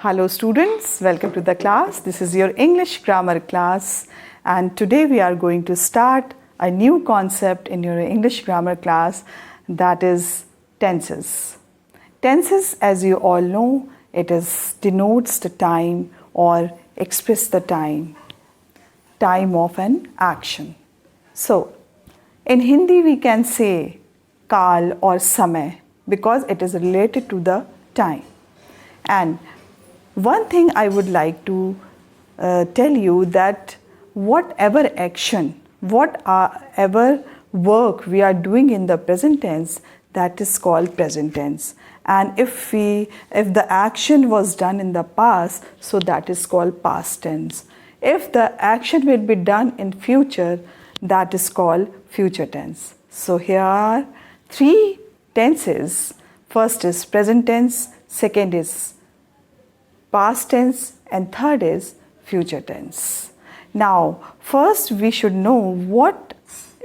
Hello students, welcome to the class. This is your English grammar class and today we are going to start a new concept in your English grammar class, that is tenses. Tenses, as you all know, it denotes the time or express the time of an action. So in Hindi we can say kal or samay because it is related to the time. And one thing I would like to tell you that whatever action, whatever work we are doing in the present tense, that is called present tense. And if the action was done in the past, so that is called past tense. If the action will be done in future, that is called future tense. So here are three tenses. First is present tense, second is past tense, and third is future tense. Now, first we should know what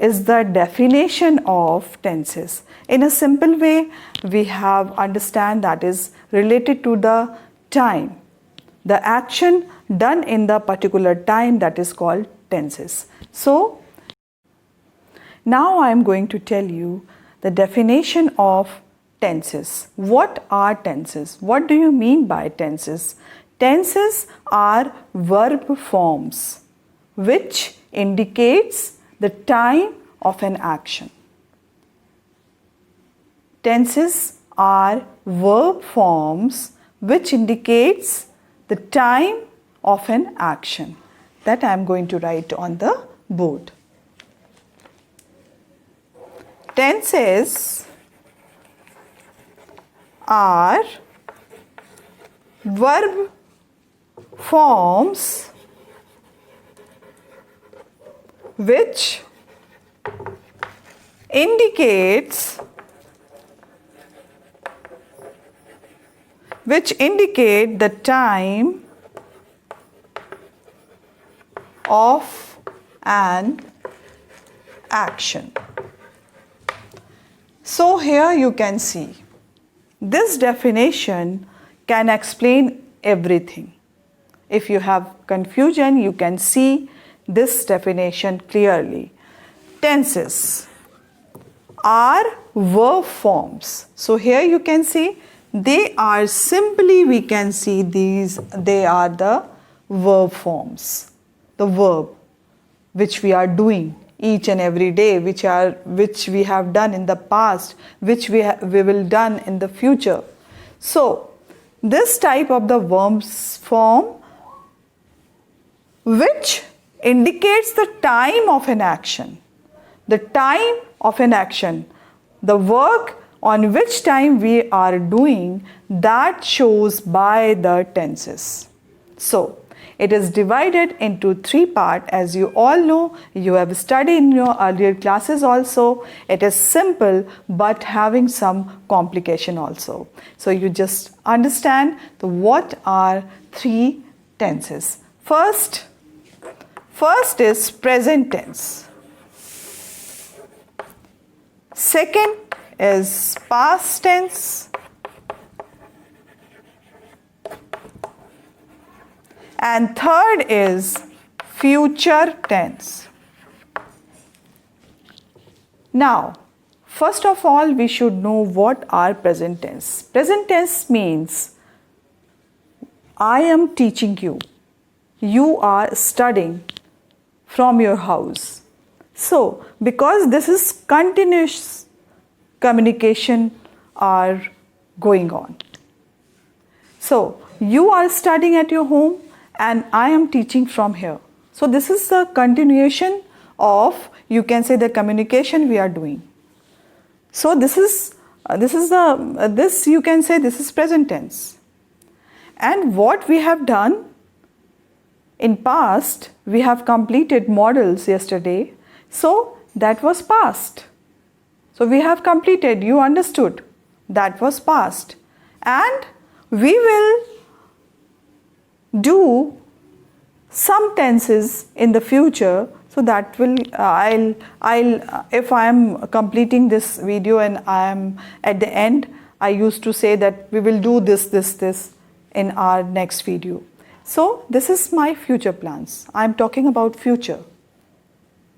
is the definition of tenses. In a simple way, we have understand that is related to the time. The action done in the particular time, that is called tenses. So, now I am going to tell you the definition of tenses. What are tenses? What do you mean by tenses? Tenses are verb forms which indicates the time of an action. Tenses are verb forms which indicates the time of an action. That I am going to write on the board. Tenses are verb forms which indicate the time of an action. So here you can see this definition can explain everything. If you have confusion, you can see this definition clearly. Tenses are verb forms. So here you can see they are simply, we can see they are the verb forms. The verb which we are doing each and every day, which we have done in the past, which we will done in the future. So this type of the verb form which indicates the time of an action. The time of an action, the work on which time we are doing, that shows by the tenses. So it is divided into three parts, as you all know. You have studied in your earlier classes also. It is simple but having some complication also. So you just understand what are three tenses. First is present tense. Second is past tense. And third is future tense. Now, first of all, we should know what are present tense. Present tense means I am teaching you. You are studying from your house. So, because this is continuous communication are going on. So, you are studying at your home and I am teaching from here. So this is the continuation of, you can say, the communication we are doing. So this you can say this is present tense. And what we have done in past, we have completed models yesterday. So that was past. So we have completed, you understood, that was past. And we will do some tenses in the future, so that will if I am completing this video and I am at the end, I used to say that we will do this in our next video. So this is my future plans. I am talking about future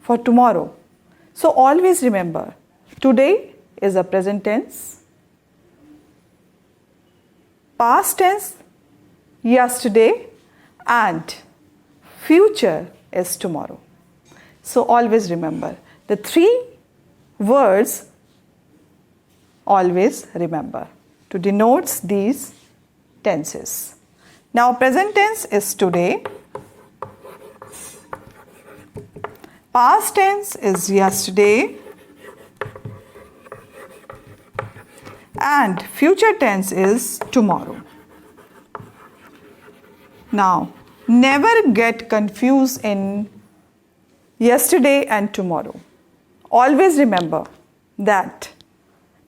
for tomorrow. So always remember, today is a present tense, past tense yesterday, and future is tomorrow. So always remember the three words. Always remember to denote these tenses. Now present tense is today, past tense is yesterday, and future tense is tomorrow. Now never get confused in yesterday and tomorrow. Always remember that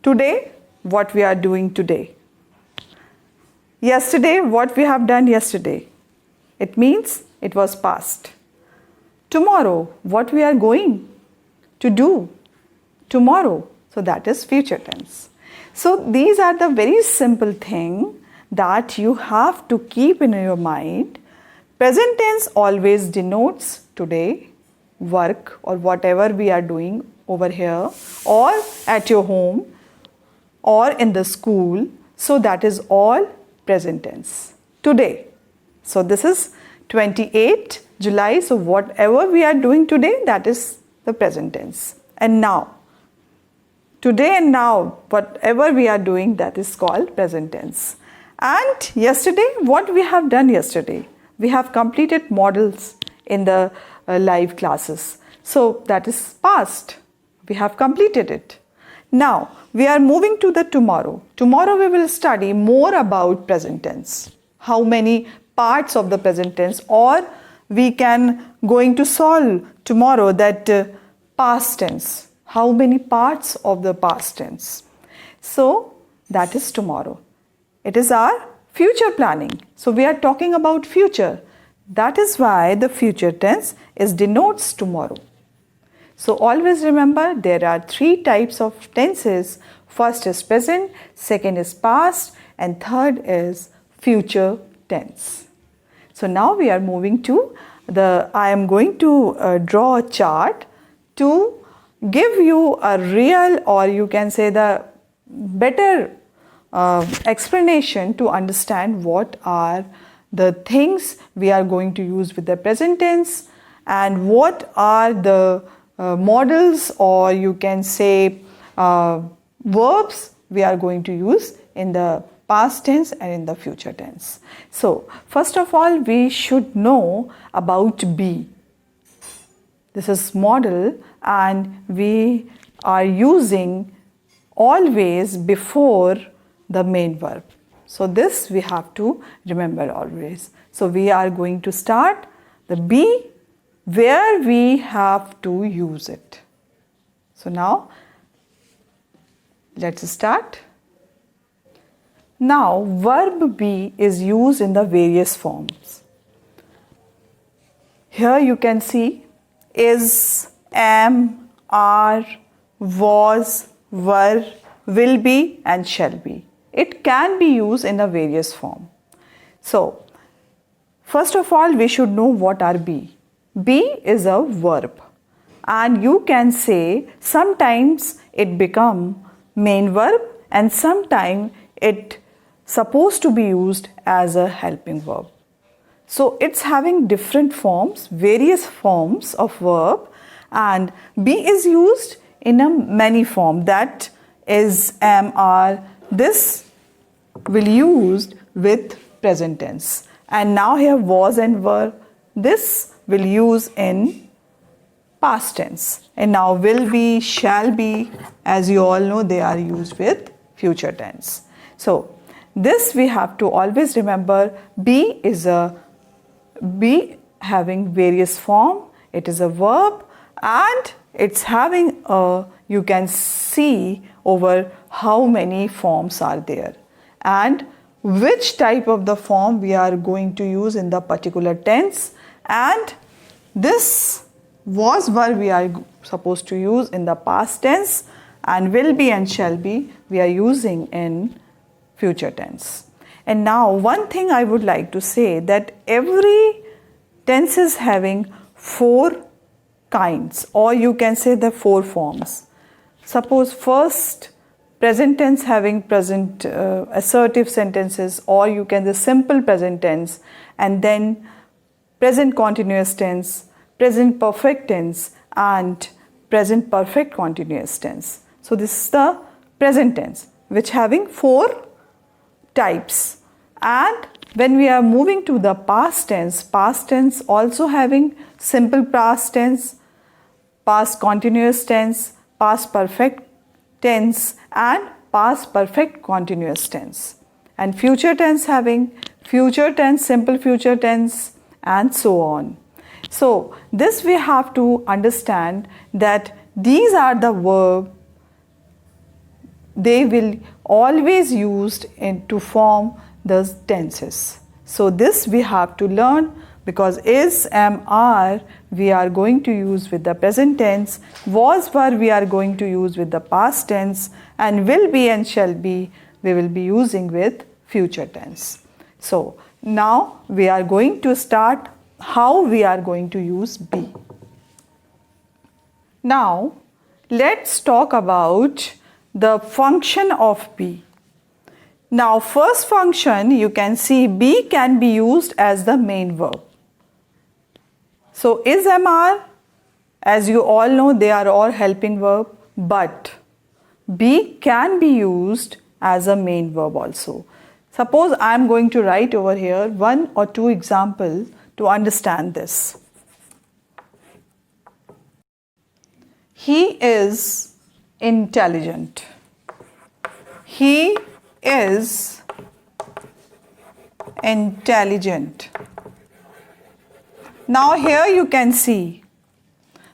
today, what we are doing today. Yesterday, what we have done yesterday. It means it was past. Tomorrow, what we are going to do tomorrow. So that is future tense. So these are the very simple thing that you have to keep in your mind. Present tense always denotes today, work or whatever we are doing over here or at your home or in the school. So that is all present tense. Today. So this is 28 July. So whatever we are doing today, that is the present tense. And now. Today and now, whatever we are doing, that is called present tense. And yesterday, what we have done yesterday? We have completed models in the live classes. So that is past. We have completed it. Now, we are moving to the tomorrow. Tomorrow we will study more about present tense. How many parts of the present tense, or we can going to solve tomorrow that past tense. How many parts of the past tense? So that is tomorrow. It is our future planning. So we are talking about future. That is why the future tense is denotes tomorrow. So always remember there are three types of tenses. First is present, second is past, and third is future tense. So now we are moving to I am going to draw a chart to give you a real, or you can say the better explanation to understand what are the things we are going to use with the present tense and what are the models, or you can say verbs we are going to use in the past tense and in the future tense. So first of all, we should know about be. This is model and we are using always before the main verb. So this we have to remember always. So we are going to start the be where we have to use it. So now let's start. Now verb be is used in the various forms. Here you can see is, am, are, was, were, will be and shall be. It can be used in a various form. So first of all we should know what are be. Be is a verb and you can say sometimes it become main verb and sometimes it supposed to be used as a helping verb. So it's having different forms, various forms of verb, and be is used in a many form, that is, am, are. This will used with present tense. And now here was and were, this will use in past tense. And now will be, shall be, as you all know, they are used with future tense. So this we have to always remember. Be is a be having various form. It is a verb and it's having a, you can see over how many forms are there and which type of the form we are going to use in the particular tense, and this was were we are supposed to use in the past tense, and will be and shall be we are using in future tense. And now one thing I would like to say, that every tense is having 4 kinds, or you can say the 4 forms. Suppose first present tense having present assertive sentences, or you can the simple present tense, and then present continuous tense, present perfect tense, and present perfect continuous tense. So this is the present tense, which having 4 types. And when we are moving to the past tense also having simple past tense, past continuous tense, past perfect tense, and past perfect continuous tense. And future tense having future tense, simple future tense, and so on. So this we have to understand that these are the verbs, they will always used to form the tenses. So this we have to learn, because is, am, are we are going to use with the present tense, was, were we are going to use with the past tense, and will be and shall be we will be using with future tense. So now we are going to start how we are going to use be. Now let's talk about the function of be. Now first function, you can see be can be used as the main verb. So is, am, are, as you all know, they are all helping verb, but be can be used as a main verb also. Suppose I am going to write over here 1 or 2 examples to understand this. He is intelligent. He is intelligent. Now here you can see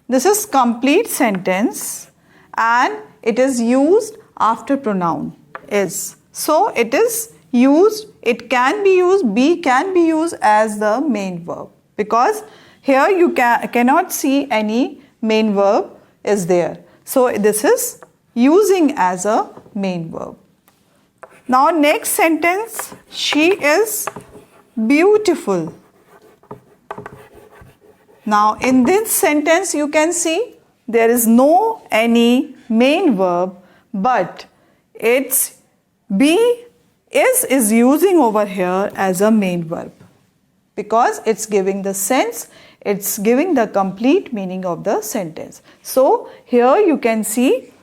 this is complete sentence and it is used after pronoun is. So it is used, it can be used, be can be used as the main verb, because here you cannot see any main verb is there. So this is using as a main verb. Now next sentence, she is beautiful. Now in this sentence you can see there is no any main verb, but it's be is using over here as a main verb, because it's giving the sense, it's giving the complete meaning of the sentence. So here you can see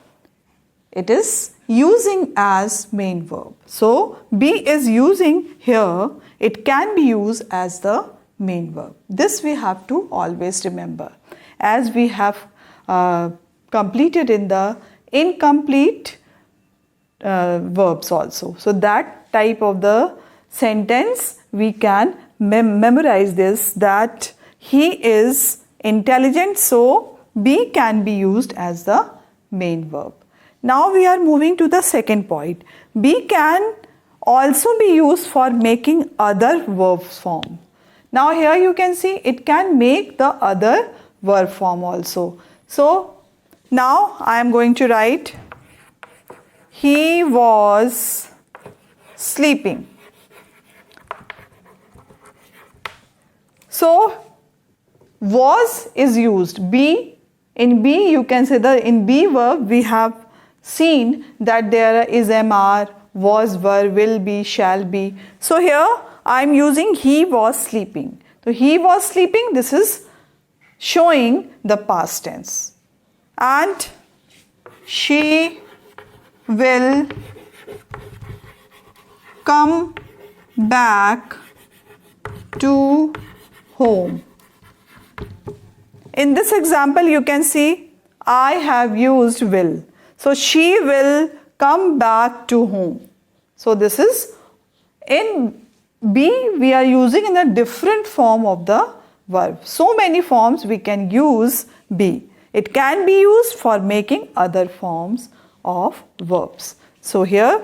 it is using as main verb. So be is using here, it can be used as the main verb. This we have to always remember, as we have completed in the incomplete verbs also. So that type of the sentence we can memorize this, that he is intelligent, so be can be used as the main verb. Now we are moving to the second point. Be can also be used for making other verb form. Now here you can see it can make the other verb form also. So now I am going to write he was sleeping. So was is used. Be, in be you can say that in be verb we have seen that there is, am, are, was, were, will be, shall be. So here I am using he was sleeping. So he was sleeping, this is showing the past tense. And she will come back to home. In this example you can see I have used will. So she will come back to home. So this is in be we are using in a different form of the verb. So many forms we can use be. It can be used for making other forms of verbs. So here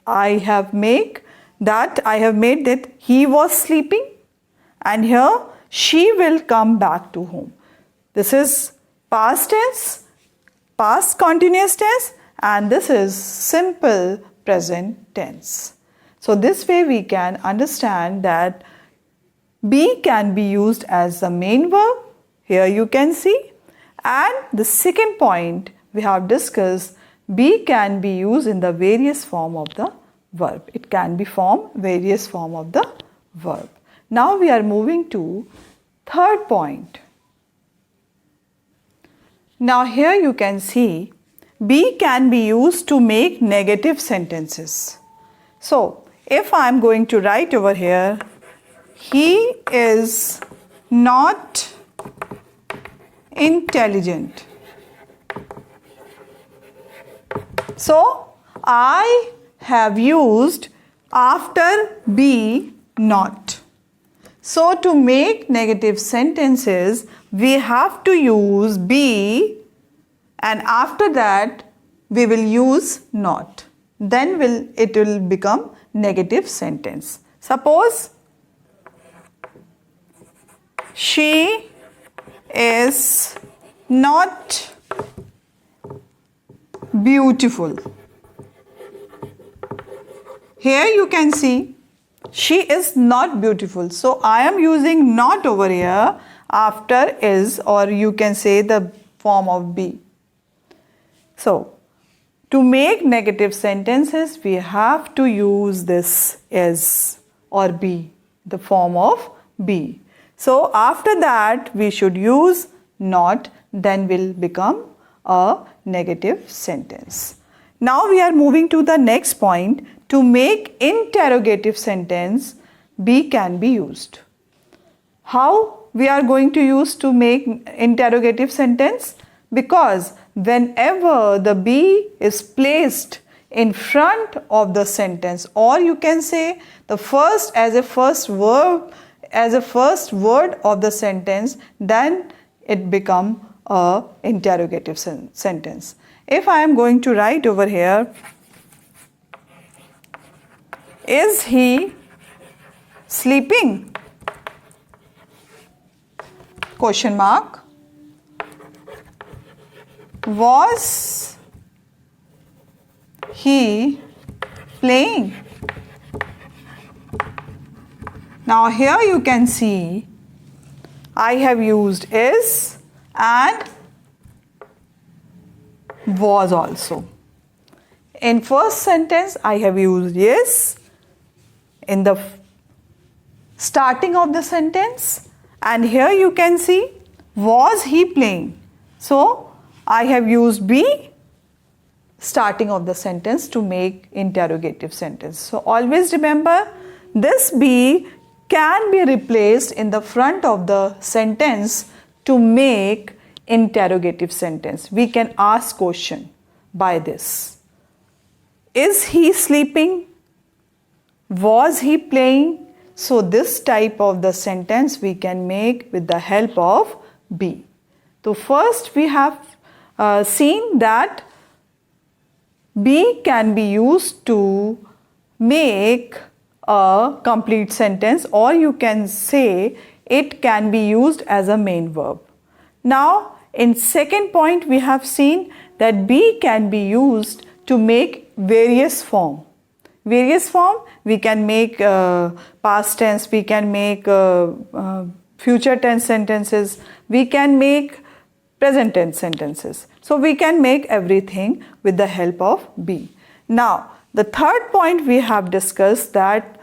I have made that he was sleeping, and here she will come back to home. This is past tense, past continuous tense, and this is simple present tense. So this way we can understand that be can be used as the main verb. Here you can see. And the second point we have discussed, be can be used in the various form of the verb. It can be formed various form of the verb. Now we are moving to third point. Now here you can see be can be used to make negative sentences. So if I am going to write over here, he is not intelligent. So I have used after be not. So to make negative sentences, we have to use be, and after that we will use not. Then it will become negative sentence. Suppose she is not beautiful. Here you can see she is not beautiful. So I am using not over here after is, or you can say the form of be. So to make negative sentences, we have to use this is or be, the form of be. So after that we should use not, then will become a negative sentence. Now we are moving to the next point. To make interrogative sentence, be can be used. How we are going to use to make interrogative sentence? Because whenever the be is placed in front of the sentence, or you can say the first as a first verb, as a first word of the sentence, then it become a interrogative sentence. If I am going to write over here, is he sleeping? Question mark. Was he playing? Now here you can see I have used is and was also. In first sentence I have used yes in the starting of the sentence, and here you can see was he playing. So I have used be starting of the sentence to make interrogative sentence. So always remember, this be can be replaced in the front of the sentence to make interrogative sentence. We can ask question by this. Is he sleeping? Was he playing? So this type of the sentence we can make with the help of be. So first we have seen that be can be used to make a complete sentence, or you can say it can be used as a main verb. Now in second point we have seen that be can be used to make various form. Various form, we can make past tense, we can make future tense sentences, we can make present tense sentences. So we can make everything with the help of be. Now the third point we have discussed that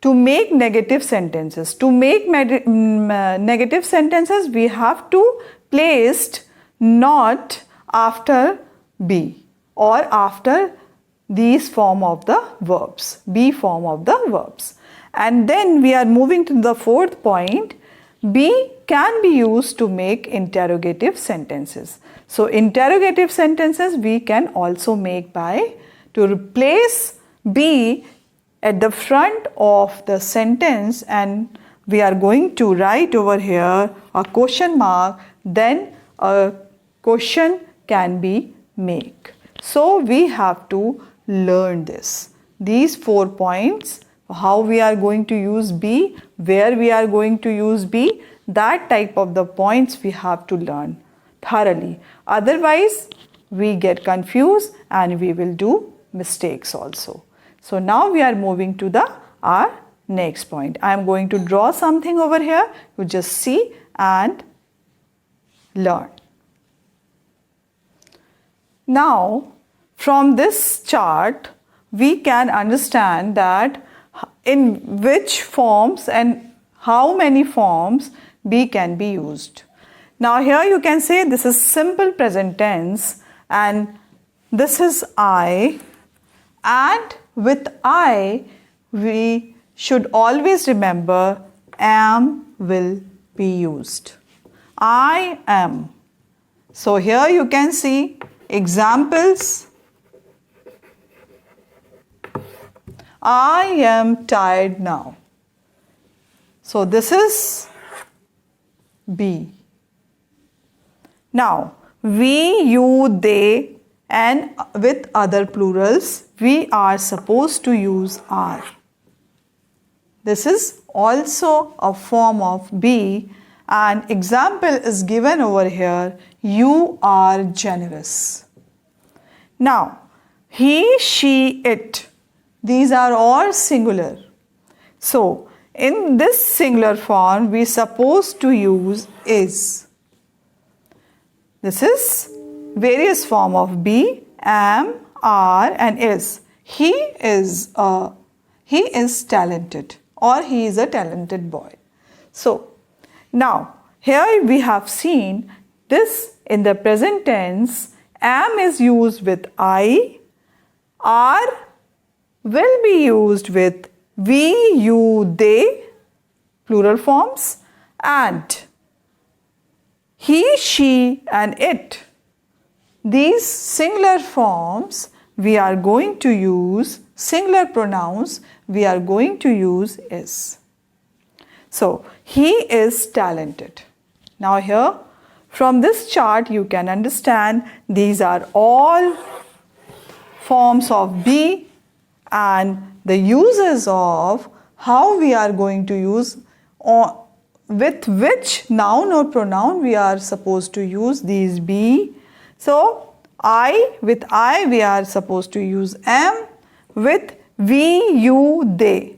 to make negative sentences. To make negative sentences we have to place not after be or after these form of the verbs, be form of the verbs. And then we are moving to the fourth point. Be can be used to make interrogative sentences. So interrogative sentences we can also make by to replace be at the front of the sentence, and we are going to write over here a question mark, then a question can be made. So we have to learn this. These 4 points, how we are going to use be, where we are going to use be, that type of the points we have to learn thoroughly. Otherwise, we get confused and we will do mistakes also. So now we are moving to our next point. I am going to draw something over here. You just see and learn. Now, from this chart, we can understand that in which forms and how many forms be can be used. Now here you can say this is simple present tense and this is I, and with I we should always remember am will be used. I am. So here you can see examples. I am tired now. So this is be. Now we, you, they, and with other plurals we are supposed to use are. This is also a form of be, and example is given over here. You are generous. Now he, she, it, these are all singular. So in this singular form we are supposed to use is. This is various form of be, am, are, and is. He is talented, or he is a talented boy. So now here we have seen this in the present tense. Am is used with I, are will be used with we, you, they, plural forms, and he, she, and it. These singular forms we are going to use, singular pronouns we are going to use is. So he is talented. Now here from this chart you can understand these are all forms of be and the uses of how we are going to use or with which noun or pronoun we are supposed to use these be. So with I we are supposed to use am, with we, you, they.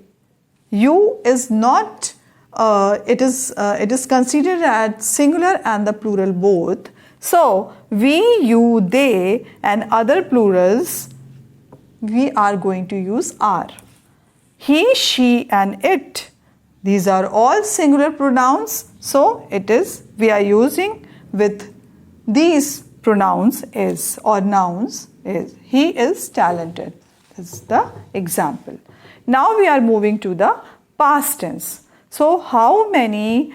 You is not it is considered as singular and the plural both. So we, you, they, and other plurals we are going to use are. He, she, and it, these are all singular pronouns. So we are using with these pronouns is or nouns is. He is talented. This is the example. Now we are moving to the past tense. So how many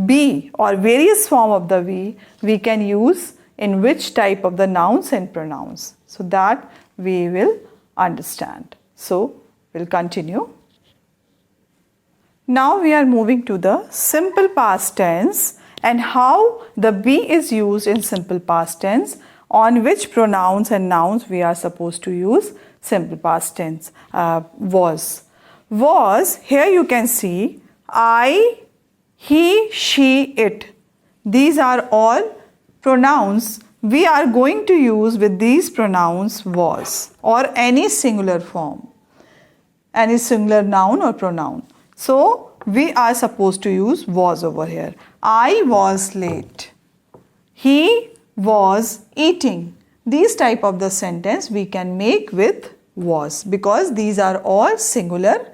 be or various form of the we can use in which type of the nouns and pronouns? So that we will understand. So we'll continue. Now we are moving to the simple past tense and how the be is used in simple past tense, on which pronouns and nouns we are supposed to use simple past tense. Was, here you can see I, he, she, it. These are all pronouns we are going to use with these pronouns was or any singular form, any singular noun or pronoun. So we are supposed to use was over here. I was late. He was eating. These type of the sentence we can make with was because these are all singular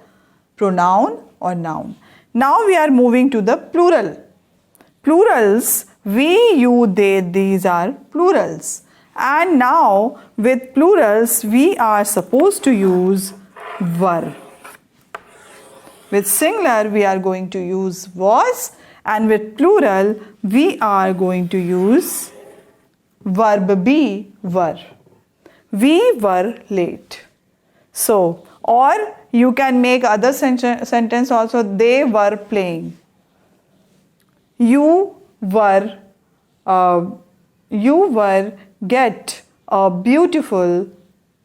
pronoun or noun. Now we are moving to the plural. Plurals, we, you, they, these are plurals. And now with plurals we are supposed to use were. With singular we are going to use was, and with plural we are going to use verb be, were. We were late. So, or you can make other sentence also, they were playing. You were get a beautiful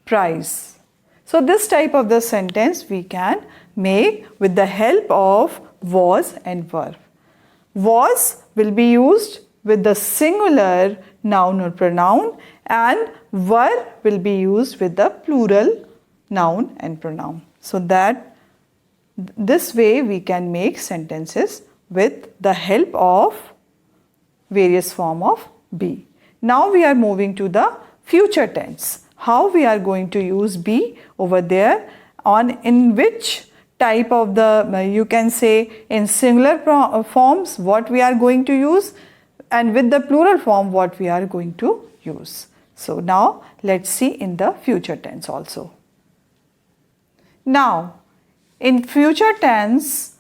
prize. So this type of the sentence we can make with the help of was and were. Was will be used with the singular noun or pronoun, and were will be used with the plural noun and pronoun. So that this way we can make sentences with the help of various form of be. Now we are moving to the future tense. How we are going to use be over there, on in which type of the, you can say in singular forms what we are going to use, and with the plural form what we are going to use. So now let's see in the future tense also. Now in future tense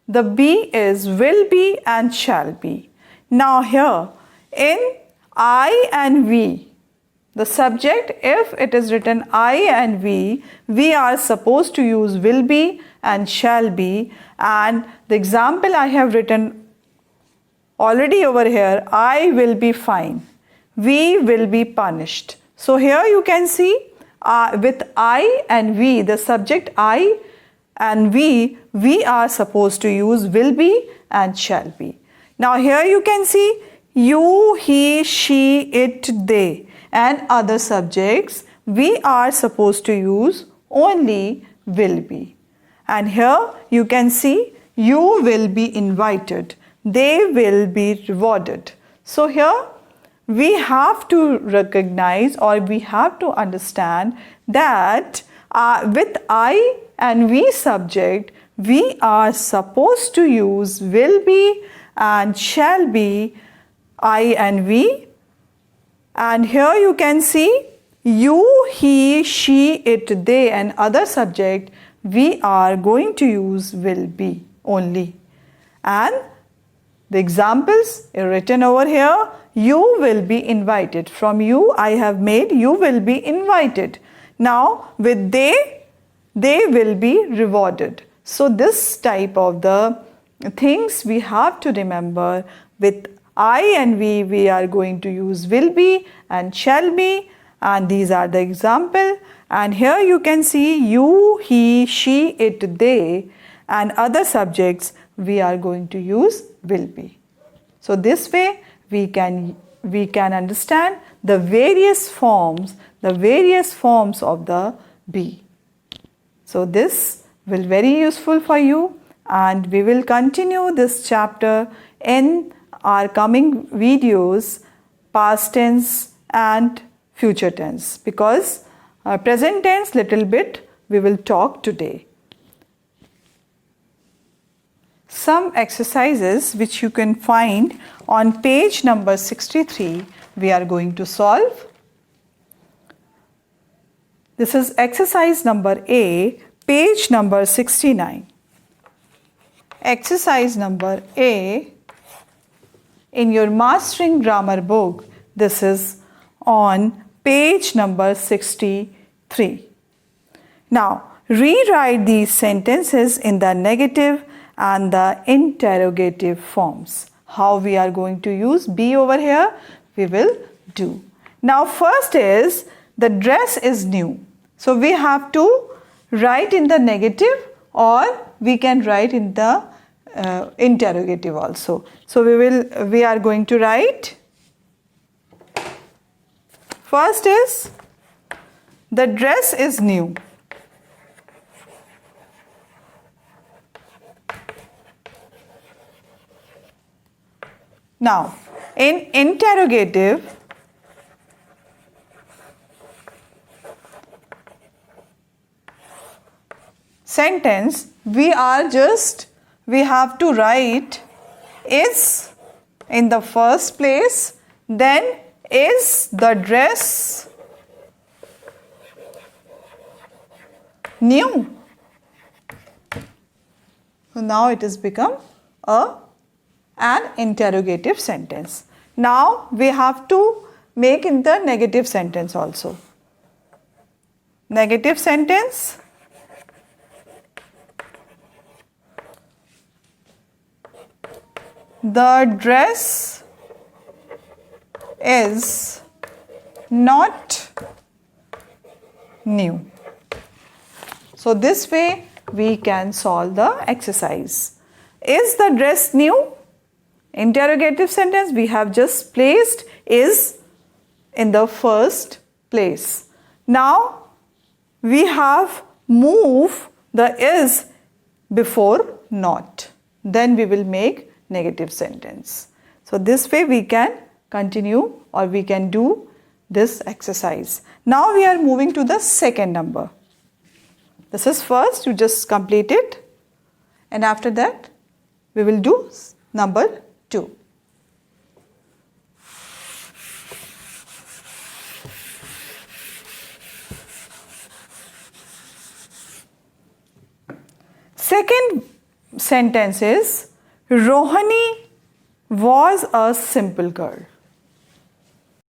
the be is will be and shall be. Now here in I and we, the subject, if it is written I and we are supposed to use will be and shall be, and the example I have written already over here, I will be fine, we will be punished. So here you can see with I and we, the subject I and we are supposed to use will be and shall be. Now here you can see you, he, she, it, they and other subjects, we are supposed to use only will be. And here you can see you will be invited, they will be rewarded. So here we have to recognize, or we have to understand that with I and we subject, we are supposed to use will be and shall be, I and we. And here you can see you, he, she, it, they and other subject, we are going to use will be only. And the examples are written over here. You will be invited. From you I have made you will be invited. Now with they will be rewarded. So this type of the things we have to remember. With I and we are going to use will be and shall be, and these are the example. And here you can see you, he, she, it, they and other subjects, we are going to use will be. So this way we can understand the various forms of the be. So this will be very useful for you, and we will continue this chapter in our coming videos, past tense and future tense, because present tense little bit we will talk today. Some exercises which you can find on page number 63 we are going to solve. This is exercise number A, page number 69. Exercise number A in your Mastering Grammar book, this is on page number 63. Now rewrite these sentences in the negative and the interrogative forms. How we are going to use be over here, we will do. Now first is the dress is new. So we have to write in the negative, or we can write in the interrogative also. So we are going to write. First is the dress is new. Now in interrogative, sentence we have to write is in the first place, then is the dress new. So now it has become an interrogative sentence. Now we have to make in the negative sentence also. Negative sentence. The dress is not new. So this way we can solve the exercise. Is the dress new? Interrogative sentence, we have just placed is in the first place. Now we have move the is before not. Then we will make negative sentence. So this way we can continue or we can do this exercise. Now we are moving to the second number. This is first, you just complete it, and after that we will do number 2. Second sentence is Rohini was a simple girl.